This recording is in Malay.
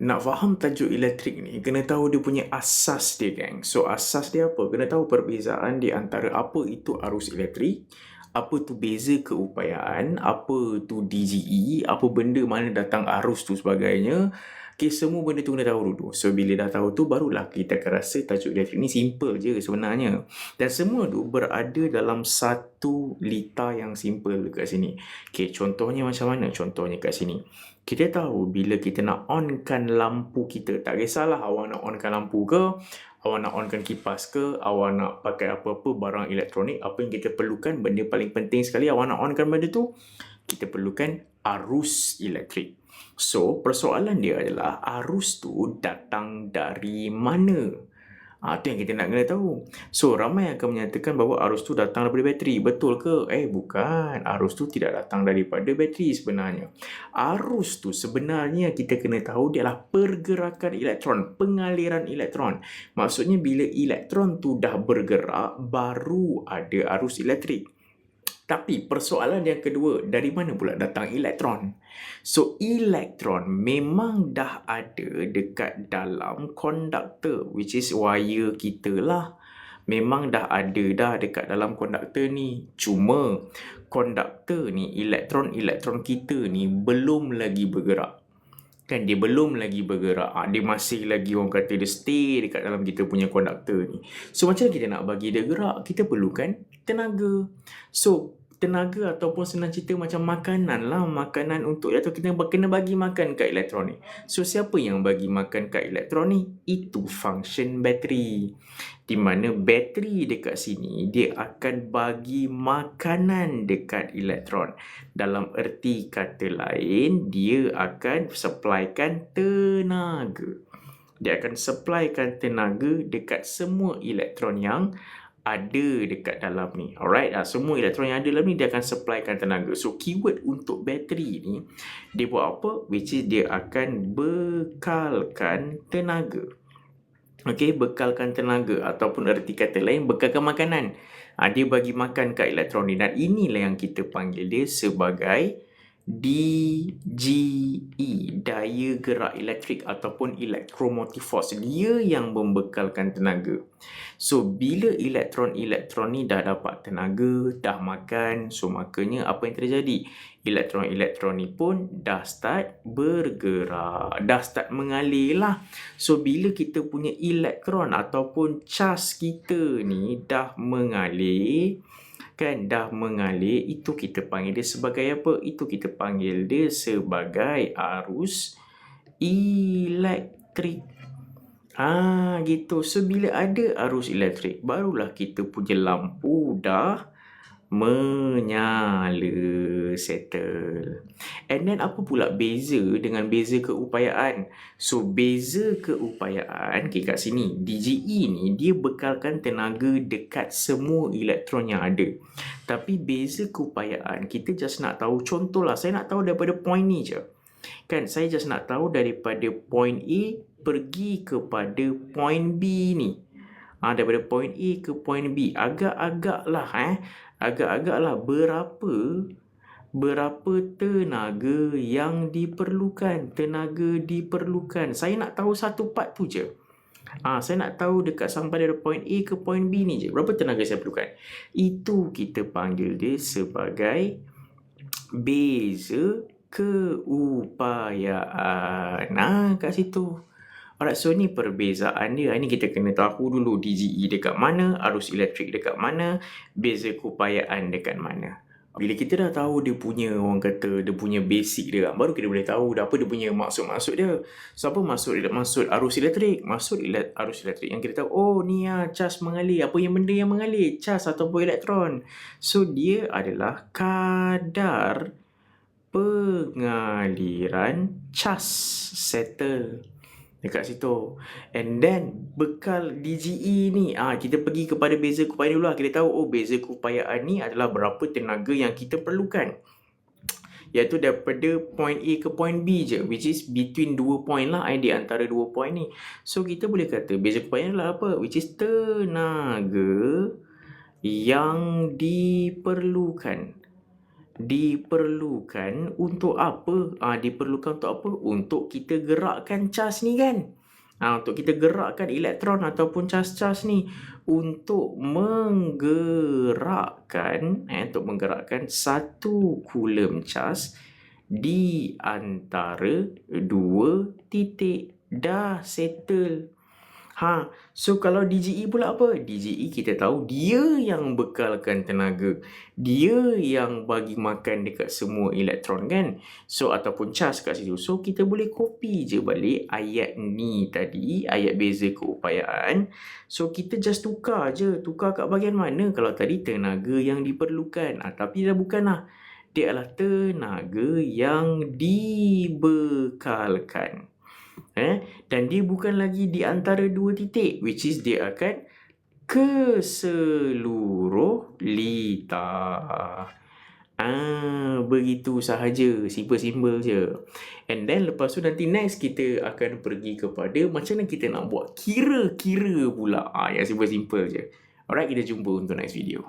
Nak faham tajuk elektrik ni, kena tahu dia punya asas dia, gang. So, asas dia apa? Kena tahu perbezaan di antara apa itu arus elektrik, apa tu beza keupayaan, apa tu DGE, apa benda mana datang arus tu sebagainya. Okay, semua benda tu kena tahu dulu. So, bila dah tahu tu, barulah kita akan rasa tajuk elektrik ni simple je sebenarnya. Dan semua tu berada dalam satu lita yang simple dekat sini. Okay, contohnya macam mana? Contohnya kat sini. Kita tahu bila kita nak onkan lampu kita, tak kisahlah awak nak onkan lampu ke, awak nak onkan kipas ke, awak nak pakai apa-apa barang elektronik, apa yang kita perlukan, benda paling penting sekali awak nak onkan benda tu, kita perlukan arus elektrik. So, persoalan dia adalah arus tu datang dari mana? Itu yang kita nak kena tahu. So, ramai akan menyatakan bahawa arus tu datang daripada bateri. Betul ke? Bukan. Arus tu tidak datang daripada bateri sebenarnya. Arus tu sebenarnya kita kena tahu dia adalah pergerakan elektron, pengaliran elektron. Maksudnya bila elektron tu dah bergerak, baru ada arus elektrik. Tapi persoalan yang kedua, dari mana pula datang elektron? So, elektron memang dah ada dekat dalam konduktor, which is wire kita lah. Memang dah ada dah dekat dalam konduktor ni. Cuma, konduktor ni, elektron-elektron kita ni belum lagi bergerak. Kan dia belum lagi bergerak. Dia masih lagi orang kata dia stay dekat dalam kita punya konduktor ni. So, macam kita nak bagi dia gerak? Kita perlukan tenaga. So, tenaga ataupun senang cerita macam makanan lah. Makanan untuk, atau kita kena bagi makan kat elektron ni. So, siapa yang bagi makan kat elektron ni? Itu function bateri. Di mana bateri dekat sini, dia akan bagi makanan dekat elektron. Dalam erti kata lain, dia akan supplykan tenaga. Dia akan supplykan tenaga dekat semua elektron yang ada dekat dalam ni. Alright, semua elektron yang ada dalam ni dia akan supplykan tenaga. So, keyword untuk bateri ni, dia buat apa? Which is dia akan bekalkan tenaga. Okay, bekalkan tenaga ataupun erti kata lain, bekalkan makanan. Dia bagi makan kat elektron ni. Dan inilah yang kita panggil dia sebagai DGE, daya gerak elektrik ataupun electromotive force. Dia yang membekalkan tenaga. So, bila elektron-elektron ni dah dapat tenaga, dah makan, so makanya apa yang terjadi? Elektron-elektron ni pun dah start bergerak, dah start mengalir lah. So, bila kita punya elektron ataupun cas kita ni dah mengalir, itu kita panggil dia sebagai apa? Itu kita panggil dia sebagai arus elektrik. Gitu. So, bila ada arus elektrik, barulah kita punya lampu dah menyala, settle. And then apa pula beza dengan beza keupayaan? So, beza keupayaan, kat sini, DGE ni, dia bekalkan tenaga dekat semua elektron yang ada. Tapi beza keupayaan, kita just nak tahu, contohlah, saya nak tahu daripada point ni je. Kan, saya just nak tahu daripada point A pergi kepada point B ni. Daripada point A ke point B. Agak-agak lah berapa tenaga yang diperlukan. Saya nak tahu satu part tu je. Saya nak tahu dekat sampai dari point A ke point B ni je. Berapa tenaga saya perlukan? Itu kita panggil dia sebagai beza keupayaan. Kat situ. Alright, so ni perbezaan dia. Ini kita kena tahu dulu DGE dekat mana, arus elektrik dekat mana, beza keupayaan dekat mana. Bila kita dah tahu dia punya, orang kata, dia punya basic dia, baru kita boleh tahu apa dia punya maksud-maksud dia. So, apa maksud arus elektrik? Arus elektrik yang kita tahu, ni cas mengalir. Apa yang benda yang mengalir? Cas ataupun elektron. So, dia adalah kadar pengaliran cas, settle dekat situ. And then bekal DGE ni, kita pergi kepada beza keupayaan dulu lah. Kita tahu beza keupayaan ni adalah berapa tenaga yang kita perlukan, iaitu daripada point A ke point B je, which is between 2 point lah, di antara 2 point ni. So, kita boleh kata beza keupayaan adalah apa? Which is tenaga yang diperlukan diperlukan untuk apa? Diperlukan untuk apa? Untuk kita gerakkan cas ni kan. Untuk kita gerakkan elektron ataupun cas-cas ni untuk menggerakkan 1 coulomb cas di antara 2 titik. Dah settle. So kalau DGE pula apa? DGE kita tahu dia yang bekalkan tenaga. Dia yang bagi makan dekat semua elektron kan. So ataupun cas kat situ. So kita boleh copy je balik ayat ni tadi, ayat beza keupayaan. So kita just tukar je. Tukar kat bahagian mana? Kalau tadi tenaga yang diperlukan. Tapi dah bukan lah. Dia adalah tenaga yang dibekalkan. Dan dia bukan lagi di antara 2 titik, which is dia akan ke seluruh litar. Begitu sahaja, simple-simple je. And then lepas tu nanti next kita akan pergi kepada macam mana kita nak buat kira-kira pula. Yang simple-simple je. Alright, kita jumpa untuk next video.